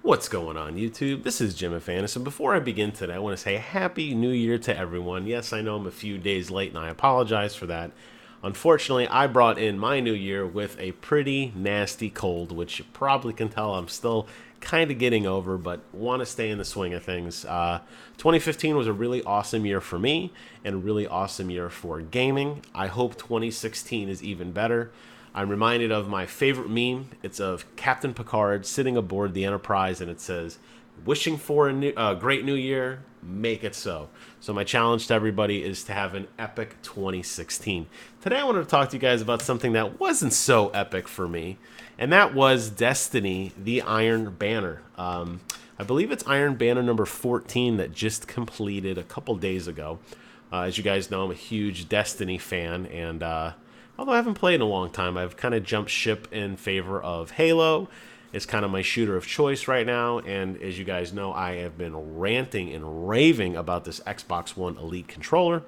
What's going on, YouTube? This is Jim Afanis, and before I begin today, I want to say Happy New Year to everyone. Yes, I know I'm a few days late, and I apologize for that. Unfortunately, I brought in my new year with a pretty nasty cold, which you probably can tell I'm still kind of getting over, but want to stay in the swing of things. 2015 was a really awesome year for me, and a really awesome year for gaming. I hope 2016 is even better. I'm reminded of my favorite meme. It's of Captain Picard sitting aboard the Enterprise, and it says, "Wishing for a great new year, make it so." So my challenge to everybody is to have an epic 2016. Today I wanted to talk to you guys about something that wasn't so epic for me, and that was Destiny: The Iron Banner. I believe it's Iron Banner number 14 that just completed a couple days ago. As you guys know, I'm a huge Destiny fan, and although I haven't played in a long time, I've kind of jumped ship in favor of Halo. It's kind of my shooter of choice right now, and as you guys know, I have been ranting and raving about this Xbox One Elite controller.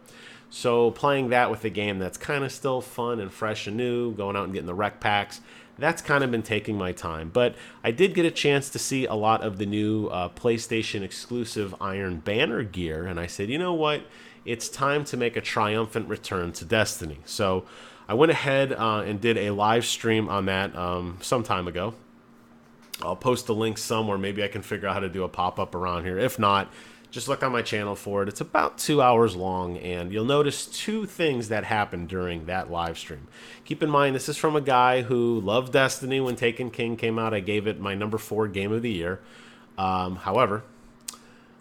So playing that with a game that's kind of still fun and fresh and new, going out and getting the rec packs, that's kind of been taking my time. But I did get a chance to see a lot of the new PlayStation exclusive Iron Banner gear, and I said, you know what? It's time to make a triumphant return to Destiny. So I went ahead and did a live stream on that some time ago. I'll post a link somewhere. Maybe I can figure out how to do a pop-up around here. If not, just look on my channel for it. It's about 2 hours long, and you'll notice two things that happened during that live stream. Keep in mind, this is from a guy who loved Destiny when Taken King came out. I gave it my number 4 game of the year. However,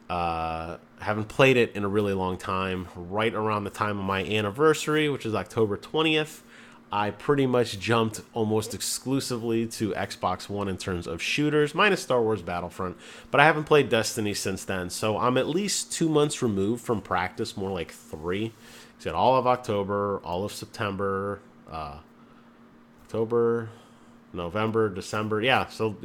haven't played it in a really long time. Right around the time of my anniversary, which is October 20th, I pretty much jumped almost exclusively to Xbox One in terms of shooters, minus Star Wars Battlefront, but I haven't played Destiny since then, so I'm at least 2 months removed from practice, more like 3. It's got all of October, all of September, October, November, December, yeah, so,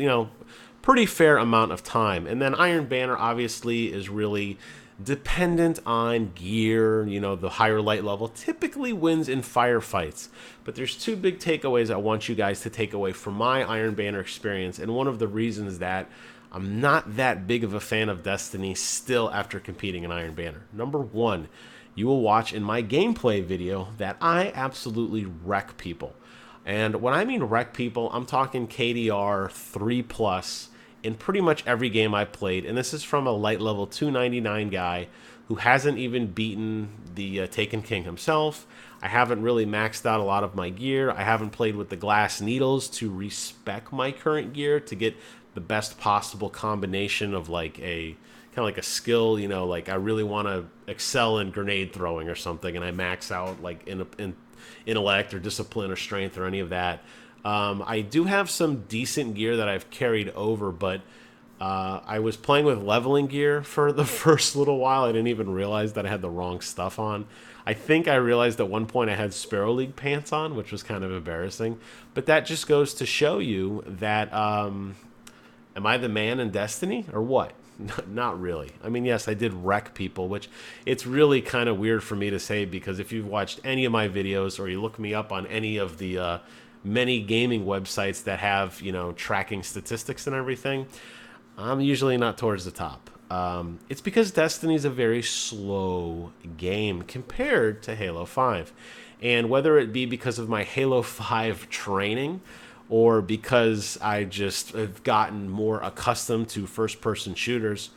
pretty fair amount of time. And then Iron Banner obviously is really dependent on gear. The higher light level typically wins in firefights. But there's two big takeaways I want you guys to take away from my Iron Banner experience, and one of the reasons that I'm not that big of a fan of Destiny still after competing in Iron Banner. Number one, you will watch in my gameplay video that I absolutely wreck people. And when I mean wreck people, I'm talking KDR 3+ in pretty much every game I've played. And this is from a light level 299 guy who hasn't even beaten the Taken King himself. I haven't really maxed out a lot of my gear. I haven't played with the glass needles to respec my current gear to get the best possible combination of like a kind of like a skill, like I really want to excel in grenade throwing or something, and I max out like in intellect or discipline or strength or any of that. I do have some decent gear that I've carried over, but I was playing with leveling gear for the first little while. I didn't even realize that I had the wrong stuff on. I think I realized at one point I had Sparrow League pants on, which was kind of embarrassing. But that just goes to show you that, am I the man in Destiny or what? Not really. I mean, yes, I did wreck people, which it's really kind of weird for me to say, because if you've watched any of my videos or you look me up on any of the many gaming websites that have, tracking statistics and everything, I'm usually not towards the top. It's because Destiny is a very slow game compared to Halo 5. And whether it be because of my Halo 5 training or because I just have gotten more accustomed to first-person shooters,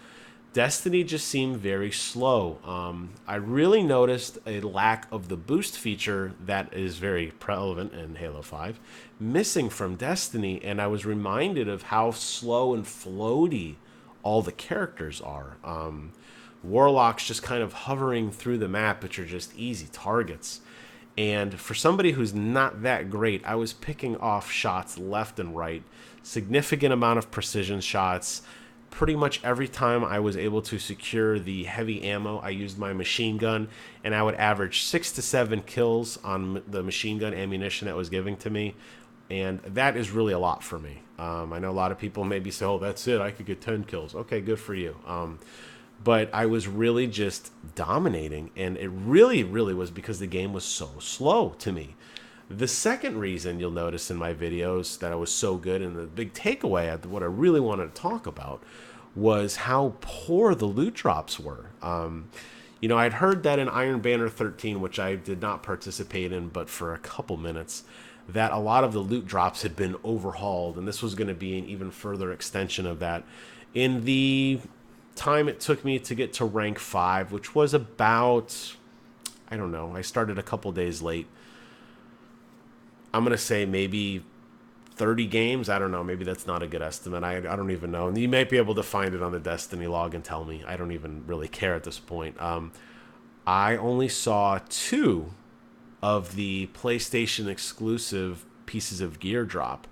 Destiny just seemed very slow. I really noticed a lack of the boost feature that is very prevalent in Halo 5 missing from Destiny, and I was reminded of how slow and floaty all the characters are. Warlocks just kind of hovering through the map, which are just easy targets. And for somebody who's not that great, I was picking off shots left and right, significant amount of precision shots. Pretty much every time I was able to secure the heavy ammo, I used my machine gun, and I would average 6 to 7 kills on the machine gun ammunition that was giving to me, and that is really a lot for me. I know a lot of people maybe say, oh, that's it, I could get 10 kills. Okay, good for you. But I was really just dominating, and it really, really was because the game was so slow to me. The second reason you'll notice in my videos that I was so good, and the big takeaway, what I really wanted to talk about, was how poor the loot drops were. I'd heard that in Iron Banner 13, which I did not participate in, but for a couple minutes, that a lot of the loot drops had been overhauled, and this was going to be an even further extension of that. In the time it took me to get to rank 5, which was about, I don't know, I started a couple days late. I'm going to say maybe 30 games. I don't know. Maybe that's not a good estimate. I don't even know. And you might be able to find it on the Destiny log and tell me. I don't even really care at this point. I only saw 2 of the PlayStation exclusive pieces of gear drop.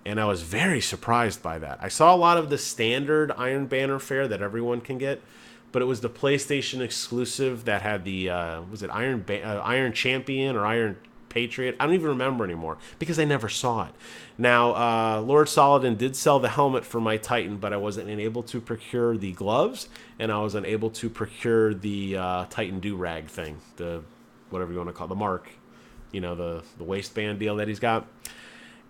And I was very surprised by that. I saw a lot of the standard Iron Banner fare that everyone can get, but it was the PlayStation exclusive that had the, was it Iron Champion or Iron Patriot? I don't even remember anymore because I never saw it. Now, Lord Saladin did sell the helmet for my Titan, but I wasn't able to procure the gloves, and I was unable to procure the Titan do-rag thing, the whatever you want to call it, the mark, the waistband deal that he's got.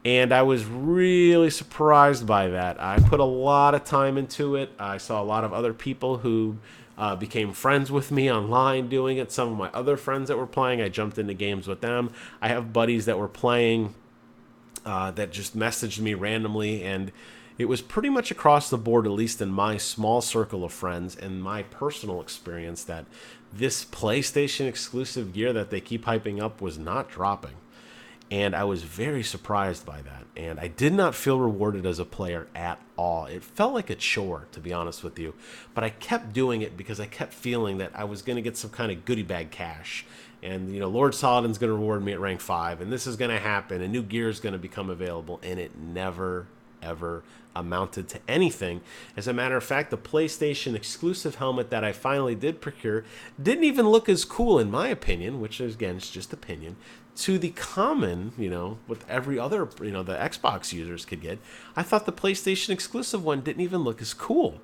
And I was really surprised by that. I put a lot of time into it. I saw a lot of other people who became friends with me online doing it. Some of my other friends that were playing, I jumped into games with them. I have buddies that were playing that just messaged me randomly, and it was pretty much across the board, at least in my small circle of friends and my personal experience, that this PlayStation exclusive gear that they keep hyping up was not dropping. And I was very surprised by that. And I did not feel rewarded as a player at all. It felt like a chore, to be honest with you. But I kept doing it because I kept feeling that I was going to get some kind of goodie bag cash. And, Lord Saladin's going to reward me at rank 5. And this is going to happen. And new gear is going to become available. And it never, ever amounted to anything. As a matter of fact, the PlayStation exclusive helmet that I finally did procure didn't even look as cool, in my opinion, which is, again, it's just opinion, to the common, with every other, the Xbox users could get. I thought the PlayStation exclusive one didn't even look as cool.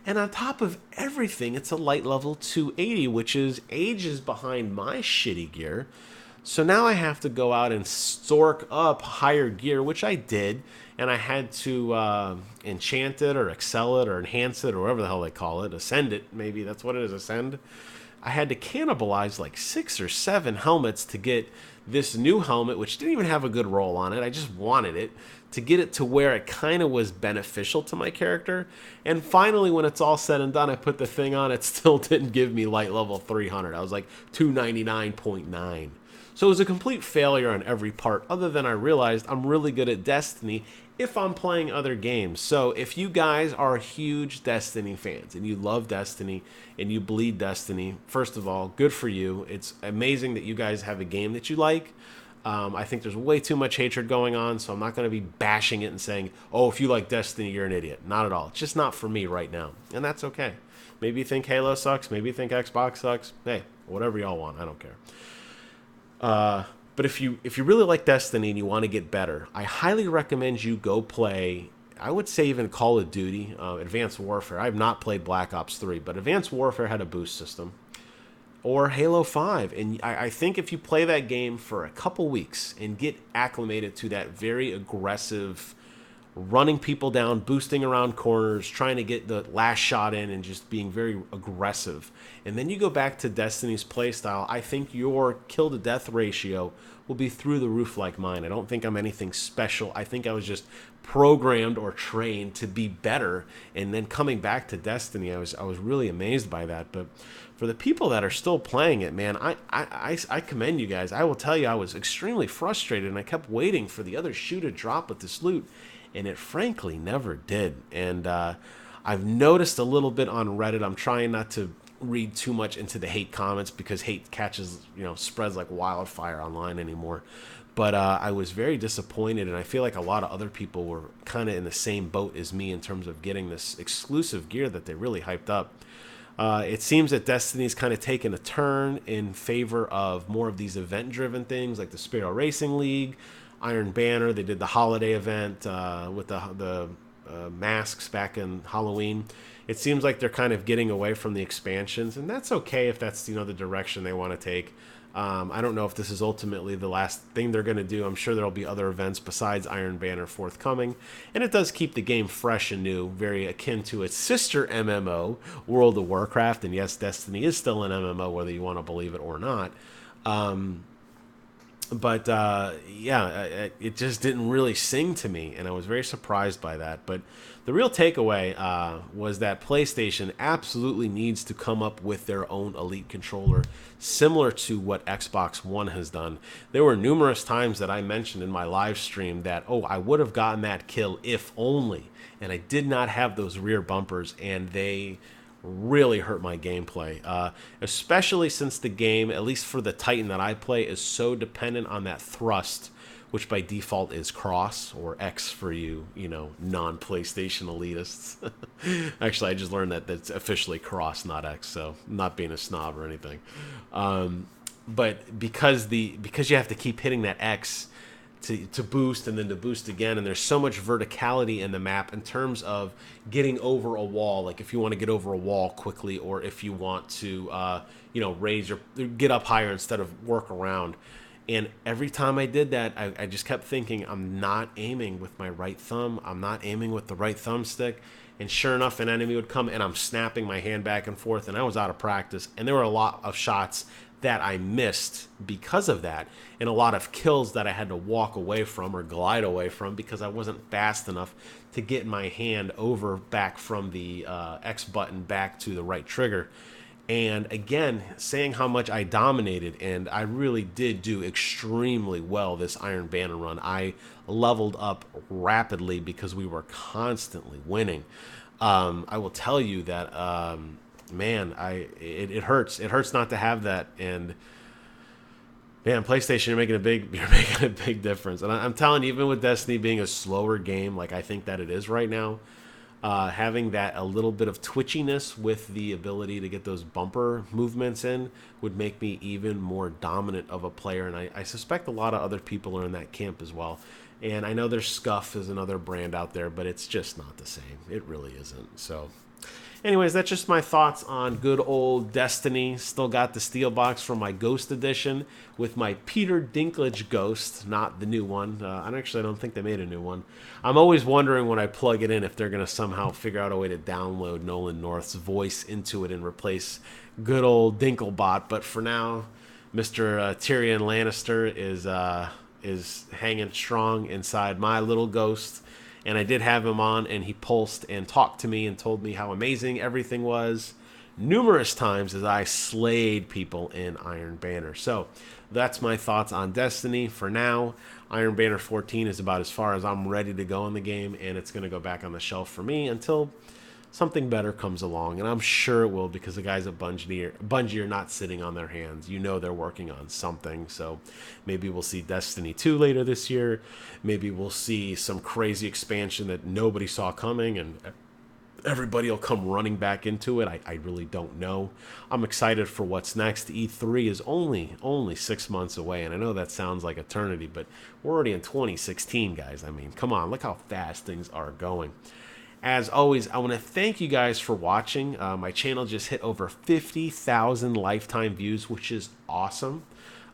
And on top of everything, it's a light level 280, which is ages behind my shitty gear. So now I have to go out and stork up higher gear, which I did. And I had to enchant it or excel it or enhance it or whatever the hell they call it. Ascend it, maybe that's what it is, ascend. I had to cannibalize like 6 or 7 helmets to get this new helmet, which didn't even have a good roll on it. I just wanted it to get it to where it kind of was beneficial to my character. And finally, when it's all said and done, I put the thing on. It still didn't give me light level 300. I was like 299.9. So it was a complete failure on every part, other than I realized I'm really good at Destiny if I'm playing other games. So if you guys are huge Destiny fans and you love Destiny and you bleed Destiny, first of all, good for you. It's amazing that you guys have a game that you like. I think there's way too much hatred going on, so I'm not going to be bashing it and saying, oh, if you like Destiny, you're an idiot. Not at all. It's just not for me right now, and that's okay. Maybe you think Halo sucks. Maybe you think Xbox sucks. Hey, whatever y'all want. I don't care. But if you really like Destiny and you want to get better, I highly recommend you go play, I would say even Call of Duty, Advanced Warfare. I have not played Black Ops 3, but Advanced Warfare had a boost system. Or Halo 5. And I think if you play that game for a couple weeks and get acclimated to that very aggressive, running people down, boosting around corners, trying to get the last shot in, and just being very aggressive. And then you go back to Destiny's playstyle, I think your kill-to-death ratio will be through the roof like mine. I don't think I'm anything special. I think I was just programmed or trained to be better. And then coming back to Destiny, I was really amazed by that. But for the people that are still playing it, man, I commend you guys. I will tell you, I was extremely frustrated, and I kept waiting for the other shoe to drop with this loot. And it frankly never did. And I've noticed a little bit on Reddit. I'm trying not to read too much into the hate comments because hate catches, spreads like wildfire online anymore. But I was very disappointed, and I feel like a lot of other people were kind of in the same boat as me in terms of getting this exclusive gear that they really hyped up. It seems that Destiny's kind of taken a turn in favor of more of these event-driven things like the Sparrow Racing League, Iron Banner. They did the holiday event with the masks back in Halloween. It seems like they're kind of getting away from the expansions, and that's okay if that's the direction they want to take. I don't know if this is ultimately the last thing they're going to do. I'm sure there'll be other events besides Iron Banner forthcoming. And it does keep the game fresh and new, very akin to its sister MMO, World of Warcraft. And yes, Destiny is still an MMO, whether you want to believe it or not. But yeah, it just didn't really sing to me, and I was very surprised by that. But the real takeaway was that PlayStation absolutely needs to come up with their own Elite controller, similar to what Xbox One has done. There were numerous times that I mentioned in my live stream that, oh, I would have gotten that kill if only, and I did not have those rear bumpers, and they really hurt my gameplay, especially since the game, at least for the Titan that I play, is so dependent on that thrust, which by default is cross, or X for you, non-PlayStation elitists. Actually, I just learned that that's officially cross, not X, so I'm not being a snob or anything. But because you have to keep hitting that X to boost and then to boost again, and there's so much verticality in the map in terms of getting over a wall, like if you want to get over a wall quickly, or if you want to raise or get up higher instead of work around. And every time I did that, I just kept thinking, I'm not aiming with my right thumb, I'm not aiming with the right thumbstick. And sure enough, an enemy would come and I'm snapping my hand back and forth, and I was out of practice, and there were a lot of shots that I missed because of that, and a lot of kills that I had to walk away from or glide away from because I wasn't fast enough to get my hand over back from the X button back to the right trigger. And again, saying how much I dominated, and I really did do extremely well this Iron Banner run. I leveled up rapidly because we were constantly winning. I will tell you that man, it hurts. It hurts not to have that. And man, PlayStation, you're making a big difference. And I'm telling you, even with Destiny being a slower game, like I think that it is right now, having that a little bit of twitchiness with the ability to get those bumper movements in would make me even more dominant of a player. And I suspect a lot of other people are in that camp as well. And I know there's Scuff is another brand out there, but it's just not the same. It really isn't. So anyways, that's just my thoughts on good old Destiny. Still got the steel box from my Ghost Edition with my Peter Dinklage Ghost, not the new one. I don't think they made a new one. I'm always wondering when I plug it in if they're going to somehow figure out a way to download Nolan North's voice into it and replace good old Dinklebot. But for now, Mr. Tyrion Lannister is hanging strong inside my little ghost. And I did have him on, and he pulsed and talked to me and told me how amazing everything was numerous times as I slayed people in Iron Banner. So that's my thoughts on Destiny for now. Iron Banner 14 is about as far as I'm ready to go in the game, and it's going to go back on the shelf for me until something better comes along. And I'm sure it will, because the guys at Bungie are not sitting on their hands. They're working on something. So maybe we'll see Destiny 2 later this year. Maybe we'll see some crazy expansion that nobody saw coming, and everybody will come running back into it. I really don't know. I'm excited for what's next. E3 is only 6 months away, and I know that sounds like eternity, but we're already in 2016, guys. I mean, come on, look how fast things are going. As always, I want to thank you guys for watching. My channel just hit over 50,000 lifetime views, which is awesome.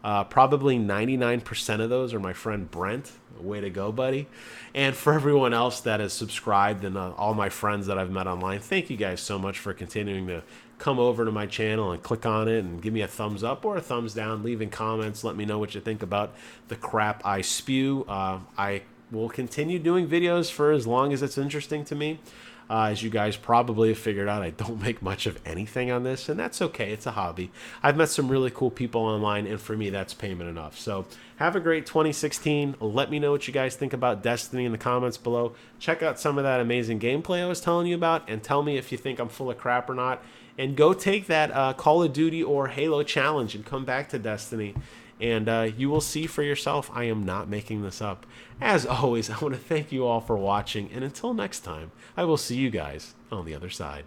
Probably 99% of those are my friend Brent. Way to go, buddy. And for everyone else that has subscribed, and all my friends that I've met online, thank you guys so much for continuing to come over to my channel and click on it and give me a thumbs up or a thumbs down, leaving comments, let me know what you think about the crap I spew. I will continue doing videos for as long as it's interesting to me. As you guys probably have figured out, I don't make much of anything on this, and that's okay. It's a hobby. I've met some really cool people online, and for me, that's payment enough. So have a great 2016. Let me know what you guys think about Destiny in the comments below. Check out some of that amazing gameplay I was telling you about, and tell me if you think I'm full of crap or not. And go take that Call of Duty or Halo challenge and come back to Destiny. And you will see for yourself, I am not making this up. As always, I want to thank you all for watching, and until next time, I will see you guys on the other side.